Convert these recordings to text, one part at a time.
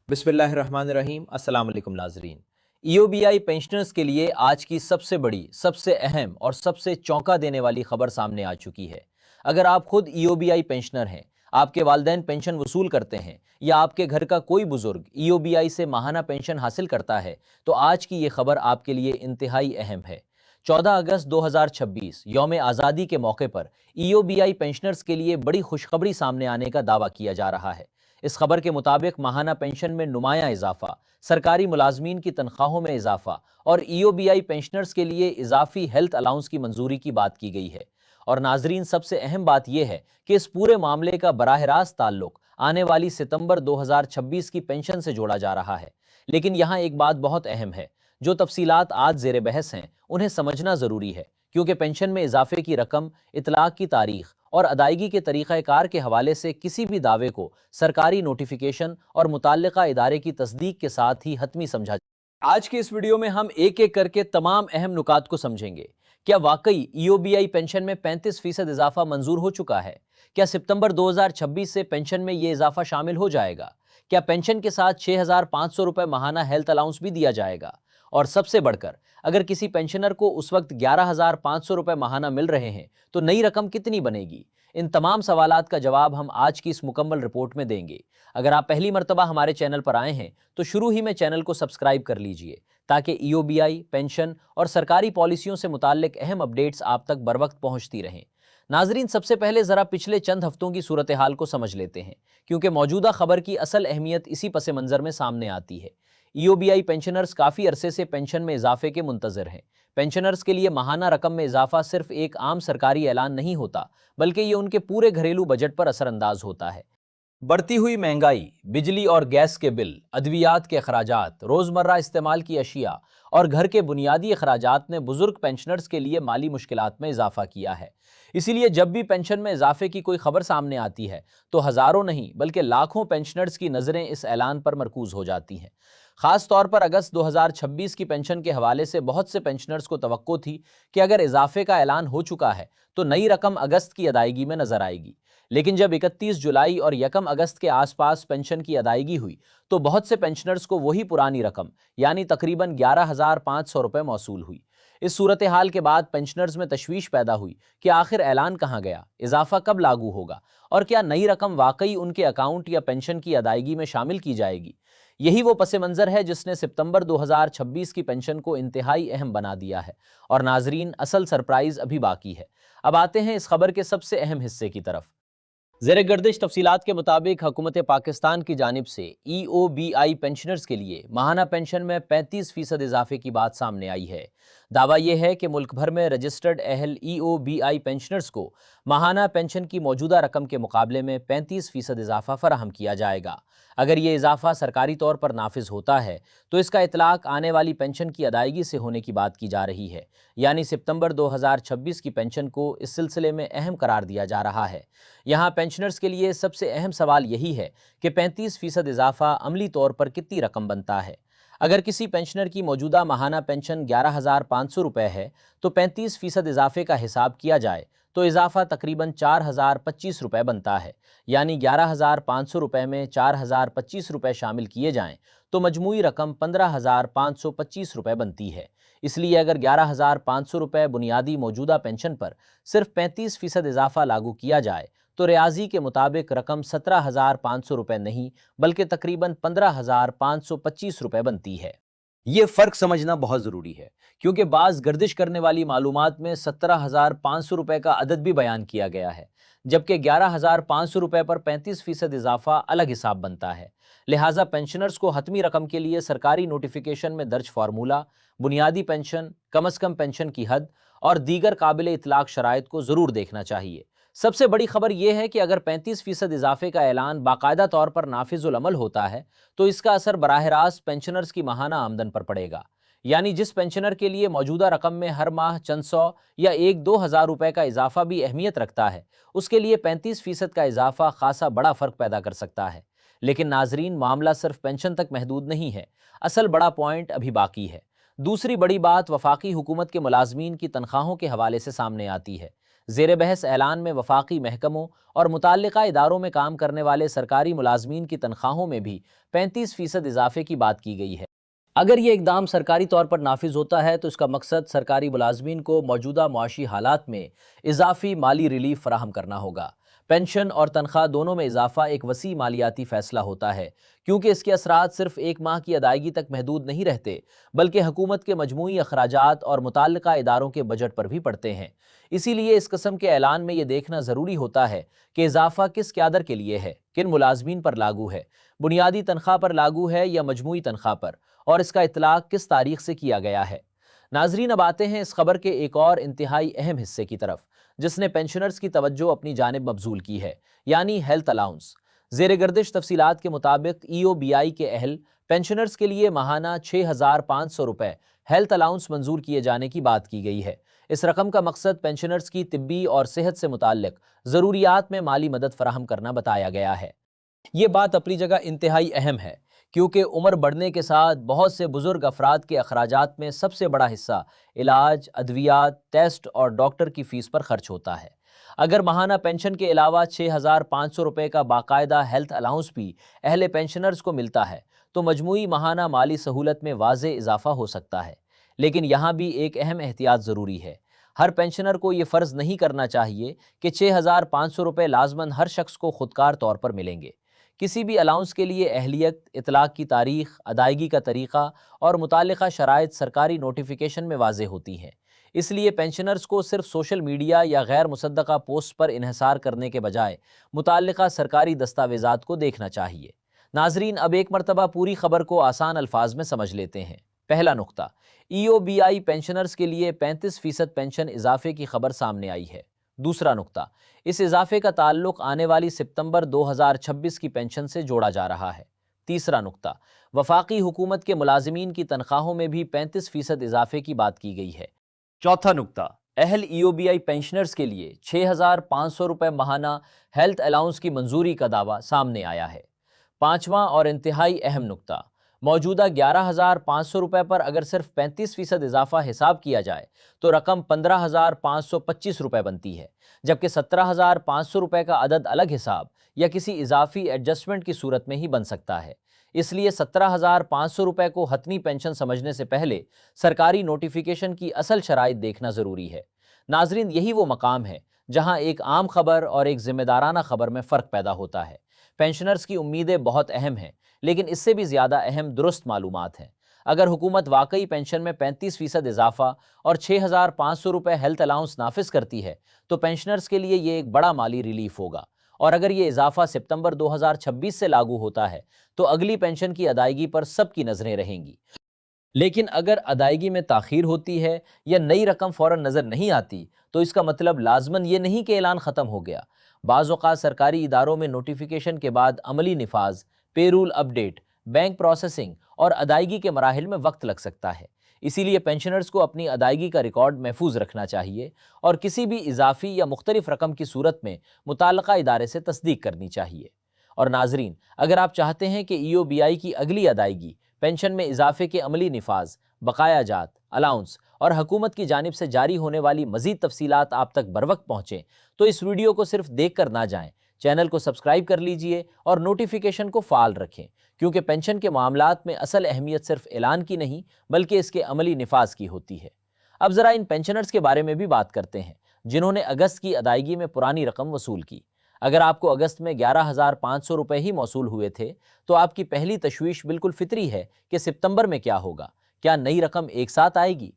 बिस्मिल्लाहिर्रहमानिर्रहीम। अस्सलाम वालेकुम नाजरीन। ईओबीआई पेंशनर्स के लिए आज की सबसे बड़ी, सबसे अहम और सबसे चौंका देने वाली खबर सामने आ चुकी है। अगर आप खुद ईओबीआई पेंशनर हैं, आपके वालिदैन पेंशन वसूल करते हैं या आपके घर का कोई बुजुर्ग ईओबीआई से माहाना पेंशन हासिल करता है, तो आज की ये खबर आपके लिए इंतहाई अहम है। 14 अगस्त 2026 यौम आज़ादी के मौके पर ईओबीआई पेंशनर्स के लिए बड़ी खुशखबरी सामने आने का दावा किया जा रहा है। इस खबर के मुताबिक माहाना पेंशन में नुमाया इजाफा, सरकारी मुलाजमीन की तनख्वाहों में इजाफा और ईओबीआई पेंशनर्स के लिए इजाफी हेल्थ अलाउंस की मंजूरी की बात की गई है। और नाजरीन, सबसे अहम बात यह है कि इस पूरे मामले का बराह रास्त ताल्लुक आने वाली सितंबर 2026 की पेंशन से जोड़ा जा रहा है। लेकिन यहाँ एक बात बहुत अहम है, जो तफसीलात आज जेर बहस हैं उन्हें समझना ज़रूरी है, क्योंकि पेंशन में इजाफे की रकम, इतलाक की तारीख और अदायगी के तरीक़ाकार के हवाले से किसी भी दावे को सरकारी नोटिफिकेशन और मुताल्लिका इदारे की तस्दीक के साथ ही हतमी समझा। आज के इस वीडियो में हम एक एक करके तमाम अहम नुकात को समझेंगे। क्या वाकई ईओबीआई पेंशन में 35% इजाफा मंजूर हो चुका है? क्या सितंबर 2026 से पेंशन में ये इजाफा शामिल हो जाएगा? क्या पेंशन के साथ 6,500 रुपये माहाना हेल्थ अलाउंस भी दिया जाएगा? और सबसे बढ़कर, अगर किसी पेंशनर को उस वक्त 11,500 रुपये माहाना मिल रहे हैं तो नई रकम कितनी बनेगी? इन तमाम सवालात का जवाब हम आज की इस मुकम्मल रिपोर्ट में देंगे। अगर आप पहली मर्तबा हमारे चैनल पर आए हैं तो शुरू ही में चैनल को सब्सक्राइब कर लीजिए, ताकि ईओबीआई, पेंशन और सरकारी पॉलिसियों से मुताल्लिक अहम अपडेट्स आप तक बर वक्त पहुँचती रहें। नाजरीन, सबसे पहले ज़रा पिछले चंद हफ्तों की सूरत हाल को समझ लेते हैं, क्योंकि मौजूदा खबर की असल अहमियत इसी पस मंज़र में सामने आती है। ईओबीआई पेंशनर्स काफ़ी अरसे से पेंशन में इजाफे के मुंतज़र हैं। पेंशनर्स के लिए माहाना रकम में इजाफा सिर्फ एक आम सरकारी ऐलान नहीं होता, बल्कि ये उनके पूरे घरेलू बजट पर असरअंदाज होता है। बढ़ती हुई महंगाई, बिजली और गैस के बिल, अद्वियात के अखराजात, रोज़मर्रा इस्तेमाल की अशिया और घर के बुनियादी अखराजात ने बुजुर्ग पेंशनर्स के लिए माली मुश्किलात में इजाफा किया है। इसीलिए जब भी पेंशन में इजाफे की कोई खबर सामने आती है तो हज़ारों नहीं बल्कि लाखों पेंशनर्स की नज़रें इस ऐलान पर मरकूज़ हो जाती हैं। ख़ास तौर पर अगस्त 2026 की पेंशन के हवाले से बहुत से पेंशनर्स को तवक्को थी कि अगर इजाफे का ऐलान हो चुका है तो नई रकम अगस्त की अदायगी में नज़र आएगी। लेकिन जब 31 जुलाई और 1 अगस्त के आसपास पेंशन की अदायगी हुई तो बहुत से पेंशनर्स को वही पुरानी रकम यानी तकरीबन 11,500 रुपये मौसूल हुई। इस सूरत हाल के बाद पेंशनर्स में तशवीश पैदा हुई कि आखिर ऐलान कहाँ गया, इजाफा कब लागू होगा और क्या नई रकम वाकई उनके अकाउंट या पेंशन की अदायगी में शामिल की जाएगी। यही वो पस मंज़र है जिसने सितंबर 2026 की पेंशन को इंतहाई अहम बना दिया है। और नाजरीन, असल सरप्राइज़ अभी बाकी है। अब आते हैं इस खबर के सबसे अहम हिस्से की तरफ। ज़ेर गर्दिश तफसीलात के मुताबिक हुकूमत पाकिस्तान की जानिब से ईओबीआई पेंशनर्स के लिए माहाना पेंशन में 35% इजाफे की बात सामने आई है। दावा यह है कि मुल्क भर में रजिस्टर्ड अहल ईओबीआई पेंशनर्स को माहाना पेंशन की मौजूदा रकम के मुकाबले में 35% इजाफा फराहम किया जाएगा। अगर ये इजाफा सरकारी तौर पर नाफिज होता है तो इसका इतलाक आने वाली पेंशन की अदायगी से होने की बात की जा रही है, यानी सितंबर 2026 की पेंशन को इस सिलसिले में अहम करार दिया जा रहा है। यहाँ पेंशनर्स के लिए सबसे अहम सवाल यही है कि 35% इजाफा अमली तौर पर कितनी रकम बनता है। अगर किसी पेंशनर की मौजूदा माहाना पेंशन 11,500 रुपये है तो 35% इजाफे का हिसाब किया जाए तो इजाफा तकरीबन 4,025 रुपये बनता है। यानी 11,500 रुपये में 4,025 रुपये शामिल किए जाएं तो मजमूई रकम 15,525 रुपये बनती है। इसलिए अगर 11,500 रुपये बुनियादी मौजूदा पेंशन पर सिर्फ 35% इजाफा लागू किया जाए तो रियाजी के मुताबिक रकम 17,500 रुपये नहीं बल्कि तकरीबन 15,525 रुपये बनती है। ये फ़र्क समझना बहुत ज़रूरी है, क्योंकि बाज़ गर्दिश करने वाली मालूमात में 17,500 रुपये का अदद भी बयान किया गया है, जबकि 11,500 रुपये पर 35% इजाफा अलग हिसाब बनता है। लिहाजा पेंशनर्स को हतमी रकम के लिए सरकारी नोटिफिकेशन में दर्ज फार्मूला, बुनियादी पेंशन, कम अज़ कम पेंशन की हद और दीगर काबिल इतलाक शराइत को ज़रूर देखना चाहिए। सबसे बड़ी खबर यह है कि अगर 35% इजाफे का ऐलान बाकायदा तौर पर नाफिजुल अमल होता है तो इसका असर बराह रास्त पेंशनर्स की माहाना आमदन पर पड़ेगा। यानी जिस पेंशनर के लिए मौजूदा रकम में हर माह चंद सौ या 1-2 हज़ार रुपये का इजाफा भी अहमियत रखता है, उसके लिए 35% का इजाफा खासा बड़ा फ़र्क पैदा कर सकता है। लेकिन नाजरीन, मामला सिर्फ पेंशन तक महदूद नहीं है, असल बड़ा पॉइंट अभी बाकी है। दूसरी बड़ी बात वफाकी हुकूमत के मुलाजमीन की तनख्वाहों के हवाले से सामने आती है। زیر بحث اعلان میں وفاقی محکموں اور متعلقہ اداروں میں کام کرنے والے سرکاری ملازمین کی تنخواہوں میں بھی 35% اضافے کی بات کی گئی ہے۔ اگر یہ اقدام سرکاری طور پر نافذ ہوتا ہے تو اس کا مقصد سرکاری ملازمین کو موجودہ معاشی حالات میں اضافی مالی ریلیف فراہم کرنا ہوگا۔ پینشن اور تنخواہ دونوں میں اضافہ ایک وسیع مالیاتی فیصلہ ہوتا ہے، کیونکہ اس کے اثرات صرف ایک ماہ کی ادائیگی تک محدود نہیں رہتے، بلکہ حکومت کے مجموعی اخراجات اور متعلقہ اداروں کے بجٹ پر بھی پڑتے ہیں۔ اسی لیے اس قسم کے اعلان میں یہ دیکھنا ضروری ہوتا ہے کہ اضافہ کس کیادر کے لیے ہے، کن ملازمین پر لاگو ہے، بنیادی تنخواہ پر لاگو ہے یا مجموعی تنخواہ پر، اور اس کا اطلاق کس تاریخ سے کیا گیا ہے۔ ناظرین، اب آتے ہیں اس خبر کے ایک اور انتہائی اہم حصے کی طرف جس نے پینشنرز کی توجہ اپنی جانب مبذول کی ہے، یعنی ہیلتھ الاؤنس۔ زیر گردش تفصیلات کے مطابق ای او بی آئی کے اہل پینشنرز کے لیے ماہانہ 6,500 روپے ہیلتھ الاؤنس منظور کیے جانے کی بات کی گئی ہے۔ اس رقم کا مقصد پینشنرز کی طبی اور صحت سے متعلق ضروریات میں مالی مدد فراہم کرنا بتایا گیا ہے۔ یہ بات اپنی جگہ انتہائی اہم ہے، کیونکہ عمر بڑھنے کے ساتھ بہت سے بزرگ افراد کے اخراجات میں سب سے بڑا حصہ علاج، ادویات، ٹیسٹ اور ڈاکٹر کی فیس پر خرچ ہوتا ہے۔ اگر ماہانہ پینشن کے علاوہ 6,500 روپے کا باقاعدہ ہیلتھ الاؤنس بھی اہل پینشنرز کو ملتا ہے تو مجموعی ماہانہ مالی سہولت میں واضح اضافہ ہو سکتا ہے۔ لیکن یہاں بھی ایک اہم احتیاط ضروری ہے۔ ہر پینشنر کو یہ فرض نہیں کرنا چاہیے کہ 6,500 روپے لازماً ہر شخص کو خودکار طور پر ملیں گے۔ کسی بھی الاؤنس کے لیے اہلیت، اطلاق کی تاریخ، ادائیگی کا طریقہ اور متعلقہ شرائط سرکاری نوٹیفیکیشن میں واضح ہوتی ہیں۔ اس لیے پینشنرز کو صرف سوشل میڈیا یا غیر مصدقہ پوسٹ پر انحصار کرنے کے بجائے متعلقہ سرکاری دستاویزات کو دیکھنا چاہیے۔ ناظرین، اب ایک مرتبہ پوری خبر کو آسان الفاظ میں سمجھ لیتے ہیں۔ پہلا نقطہ، ای او بی آئی پینشنرز کے لیے 35% پینشن اضافے کی خبر سامنے آئی ہے۔ دوسرا نقطہ، اس اضافے کا تعلق آنے والی ستمبر 2026 کی پینشن سے جوڑا جا رہا ہے۔ تیسرا نقطہ، وفاقی حکومت کے ملازمین کی تنخواہوں میں بھی 35% اضافے کی بات کی گئی ہے۔ چوتھا نقطہ، اہل ای او بی آئی پینشنرز کے لیے 6,500 روپے ماہانہ ہیلتھ الاؤنس کی منظوری کا دعویٰ سامنے آیا ہے۔ پانچواں اور انتہائی اہم نقطہ، موجودہ 11,500 روپے پر اگر صرف 35% اضافہ حساب کیا جائے تو رقم 15,525 روپے بنتی ہے، جبکہ 17,500 روپے کا عدد الگ حساب یا کسی اضافی ایڈجسٹمنٹ کی صورت میں ہی بن سکتا ہے۔ اس لیے 17,500 روپے کو حتمی پینشن سمجھنے سے پہلے سرکاری نوٹیفیکیشن کی اصل شرائط دیکھنا ضروری ہے۔ ناظرین، یہی وہ مقام ہے جہاں ایک عام خبر اور ایک ذمہ دارانہ خبر میں فرق پیدا ہوتا ہے۔ پینشنرز کی امیدیں بہت اہم ہیں، لیکن اس سے بھی زیادہ اہم درست معلومات ہیں۔ اگر حکومت واقعی پینشن میں 35% اضافہ اور 6,500 روپے ہیلتھ الاؤنس نافذ کرتی ہے تو پینشنرز کے لیے یہ ایک بڑا مالی ریلیف ہوگا، اور اگر یہ اضافہ ستمبر 2026 سے لاگو ہوتا ہے تو اگلی پینشن کی ادائیگی پر سب کی نظریں رہیں گی۔ لیکن اگر ادائیگی میں تاخیر ہوتی ہے یا نئی رقم فوراً نظر نہیں آتی تو اس کا مطلب لازماً یہ نہیں کہ اعلان ختم ہو گیا۔ بعض اوقات سرکاری اداروں میں نوٹیفیکیشن کے بعد عملی نفاذ، پے roll up date, bank processing اور ادائیگی کے مراحل میں وقت لگ سکتا ہے۔ اسی لیے پینشنرز کو اپنی ادائیگی کا ریکارڈ محفوظ رکھنا چاہیے اور کسی بھی اضافی یا مختلف رقم کی صورت میں متعلقہ ادارے سے تصدیق کرنی چاہیے۔ اور ناظرین، اگر آپ چاہتے ہیں کہ ای او بی آئی کی اگلی ادائیگی، پینشن میں اضافے کے عملی نفاذ، بقایا جات، الاؤنس اور حکومت کی جانب سے جاری ہونے والی مزید تفصیلات آپ تک بروقت پہنچیں تو اس ویڈیو کو صرف دیکھ کر نہ جائیں، چینل کو سبسکرائب کر لیجئے اور نوٹیفیکیشن کو فعال رکھیں، کیونکہ پینشن کے معاملات میں اصل اہمیت صرف اعلان کی نہیں بلکہ اس کے عملی نفاذ کی ہوتی ہے۔ اب ذرا ان پینشنرز کے بارے میں بھی بات کرتے ہیں جنہوں نے اگست کی ادائیگی میں پرانی رقم وصول کی۔ اگر آپ کو اگست میں 11,500 روپے ہی موصول ہوئے تھے تو آپ کی پہلی تشویش بالکل فطری ہے کہ ستمبر میں کیا ہوگا؟ کیا نئی رقم ایک ساتھ آئے گی؟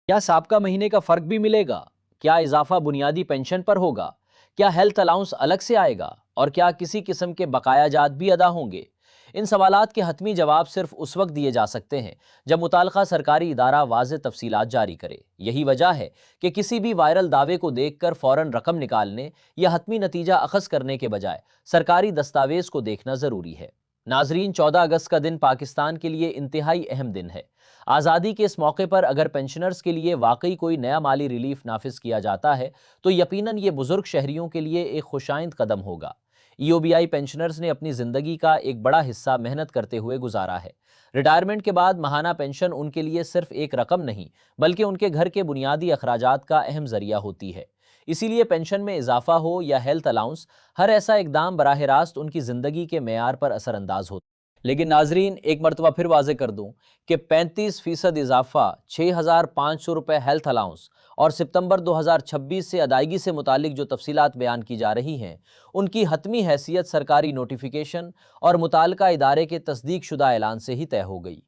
کیا سابقہ مہینے کا فرق بھی ملے گا؟ کیا اضافہ بنیادی پینشن پر ہوگا؟ کیا ہیلتھ الاؤنس الگ سے آئے گا؟ اور کیا کسی قسم کے بقایا جات بھی ادا ہوں گے؟ ان سوالات کے حتمی جواب صرف اس وقت دیے جا سکتے ہیں جب متعلقہ سرکاری ادارہ واضح تفصیلات جاری کرے۔ یہی وجہ ہے کہ کسی بھی وائرل دعوے کو دیکھ کر فوراً رقم نکالنے یا حتمی نتیجہ اخذ کرنے کے بجائے سرکاری دستاویز کو دیکھنا ضروری ہے۔ ناظرین، 14 اگست کا دن پاکستان کے لیے انتہائی اہم دن ہے۔ آزادی کے اس موقع پر اگر پینشنرز کے لیے واقعی کوئی نیا مالی ریلیف نافذ کیا جاتا ہے تو یقیناً یہ بزرگ شہریوں کے لیے ایک خوشائند قدم ہوگا۔ ای او بی آئی پینشنرز نے اپنی زندگی کا ایک بڑا حصہ محنت کرتے ہوئے گزارا ہے۔ ریٹائرمنٹ کے بعد ماہانہ پینشن ان کے لیے صرف ایک رقم نہیں بلکہ ان کے گھر کے بنیادی اخراجات کا اہم ذریعہ ہوتی ہے۔ इसीलिए पेंशन में इजाफा हो या हेल्थ अलाउंस, हर ऐसा इकदाम बराह रास्त उनकी ज़िंदगी के मेयार पर असरअंदाज होता है। लेकिन नाजरीन, एक मरतबा फिर वाज़े कर दूं कि 35% इजाफा, 6,500 रुपये हेल्थ अलाउंस और सितंबर 2026 से अदायगी से मुतालिक जो तफसीलात बयान की जा रही हैं, उनकी हतमी हैसियत सरकारी नोटिफिकेशन और मुताल्लिका इदारे के तस्दीक शुदा ऐलान से ही तय हो गई।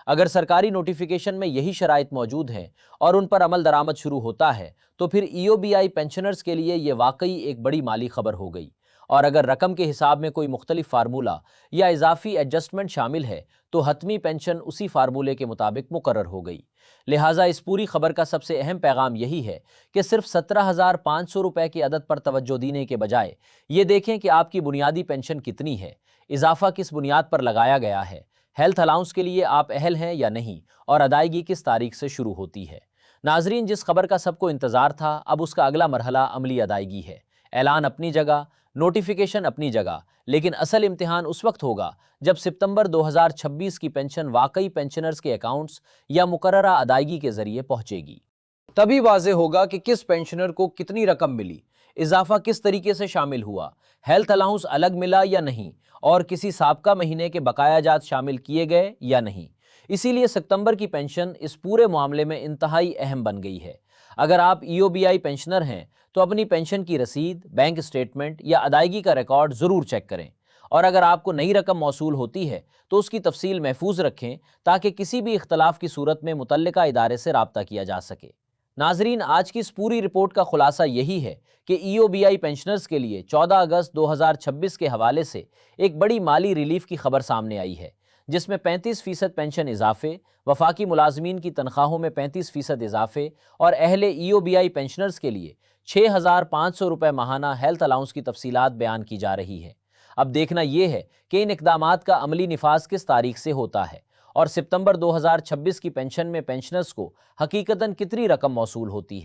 अगर सरकारी नोटिफिकेशन में यही शराइत मौजूद हैं और उन पर अमल दरामद शुरू होता है, तो फिर EOBI पेंशनर्स के लिए ये वाकई एक बड़ी माली खबर हो गई। और अगर रकम के हिसाब में कोई मुख्तलिफ फार्मूला या इजाफी एडजस्टमेंट शामिल है, तो हतमी पेंशन उसी फार्मूले के मुताबिक मुकर्रर हो गई। लिहाजा इस पूरी खबर का सबसे अहम पैगाम यही है कि सिर्फ 17,500 रुपये की अदद पर तवज्जो देने के बजाय ये देखें कि आपकी बुनियादी पेंशन कितनी है, इजाफा किस बुनियाद पर लगाया गया है, हेल्थ अलाउंस के लिए आप अहल हैं या नहीं, और अदायगी किस तारीख से शुरू होती है। नाजरीन, जिस खबर का सबको इंतजार था, अब उसका अगला मरहला अमली अदायगी है। ऐलान अपनी जगह, नोटिफिकेशन अपनी जगह, लेकिन असल इम्तिहान उस वक्त होगा जब सितंबर 2026 की पेंशन वाकई पेंशनर्स के अकाउंट्स या मुकर्ररा अदायगी के जरिए पहुंचेगी। तभी वाज़े होगा कि किस पेंशनर को कितनी रकम मिली, इजाफा किस तरीके से शामिल हुआ, हेल्थ अलाउंस अलग मिला या नहीं, और किसी साबका महीने के बकाया जात शामिल किए गए या नहीं। इसीलिए सितंबर की पेंशन इस पूरे मामले में इंतहाई अहम बन गई है। अगर आप EOBI पेंशनर हैं तो अपनी पेंशन की रसीद, बैंक स्टेटमेंट या अदायगी का रिकॉर्ड ज़रूर चेक करें, और अगर आपको नई रकम मौसूल होती है तो उसकी तफसील महफूज रखें ताकि किसी भी इख्तलाफ की सूरत में मुतल्लिका इदारे से राब्ता किया जा सके। नाजरीन, आज की इस पूरी रिपोर्ट का खुलासा यही है कि EOBI पेंशनर्स के लिए 14 अगस्त 2026 के हवाले से एक बड़ी माली रिलीफ की खबर सामने आई है, जिसमें 35% पेंशन इजाफे, वफाकी मुलाजमीन की तनख्वाहों में 35% इजाफे और अहले EOBI पेंशनर्स के लिए 6,500 रुपये माहाना हेल्थ अलाउंस की तफसीलात बयान की जा रही है। अब देखना यह है कि इन इकदामात का अमली निफाज किस तारीख से होता है और सितंबर 2026 की पेंशन में पेंशनर्स को हकीकतन कितनी रकम मौसूल होती है।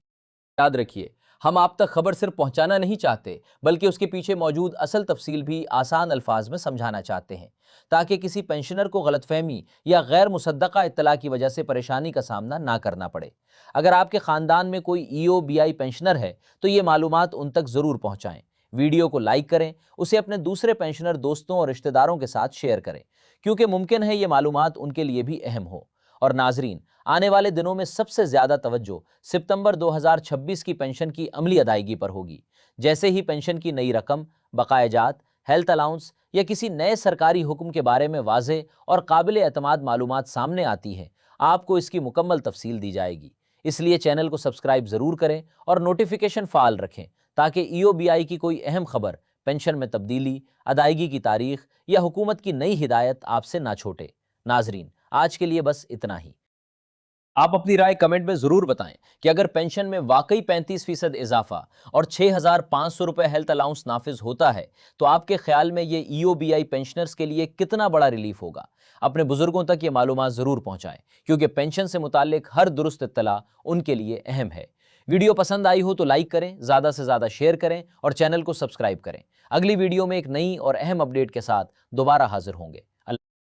याद रखिए, हम आप तक खबर सिर्फ पहुंचाना नहीं चाहते, बल्कि उसके पीछे मौजूद असल तफसील भी आसान अल्फाज में समझाना चाहते हैं, ताकि किसी पेंशनर को गलतफहमी या गैर मुसद्दका इत्तला की वजह से परेशानी का सामना ना करना पड़े। अगर आपके ख़ानदान में कोई EOBI पेंशनर है तो ये मालूमात उन तक ज़रूर पहुँचाएँ। वीडियो को लाइक करें, उसे अपने दूसरे पेंशनर दोस्तों और रिश्तेदारों के साथ शेयर करें, क्योंकि मुमकिन है ये मालूमात उनके लिए भी अहम हो। और नाजरीन, आने वाले दिनों में सबसे ज़्यादा तवज्जो सितंबर 2026 की पेंशन की अमली अदायगी पर होगी। जैसे ही पेंशन की नई रकम, बकायाजात, हेल्थ अलाउंस या किसी नए सरकारी हुक्म के बारे में वाज़े और काबिल एतमाद मालूमात सामने आती हैं, आपको इसकी मुकम्मल तफसील दी जाएगी। इसलिए चैनल को सब्सक्राइब ज़रूर करें और नोटिफिकेशन फ़ाल रखें, ताकि EOBI की कोई अहम खबर, पेंशन में तब्दीली, अदायगी की तारीख या हुकूमत की नई हिदायत आपसे ना छूटे। नाजरीन, आज के लिए बस इतना ही। आप अपनी राय कमेंट में ज़रूर बताएं कि अगर पेंशन में वाकई 35% इजाफा और 6,500 रुपये हेल्थ अलाउंस नाफिज होता है, तो आपके ख्याल में ये EOBI पेंशनर्स के लिए कितना बड़ा रिलीफ होगा। अपने बुजुर्गों तक ये मालूमात ज़रूर पहुँचाएँ, क्योंकि पेंशन से मुताल्लिक हर दुरुस्त इत्तला उनके लिए अहम है। वीडियो पसंद आई हो तो लाइक करें, ज़्यादा से ज़्यादा शेयर करें और चैनल को सब्सक्राइब करें। अगली वीडियो में एक नई और अहम अपडेट के साथ दोबारा हाजिर होंगे।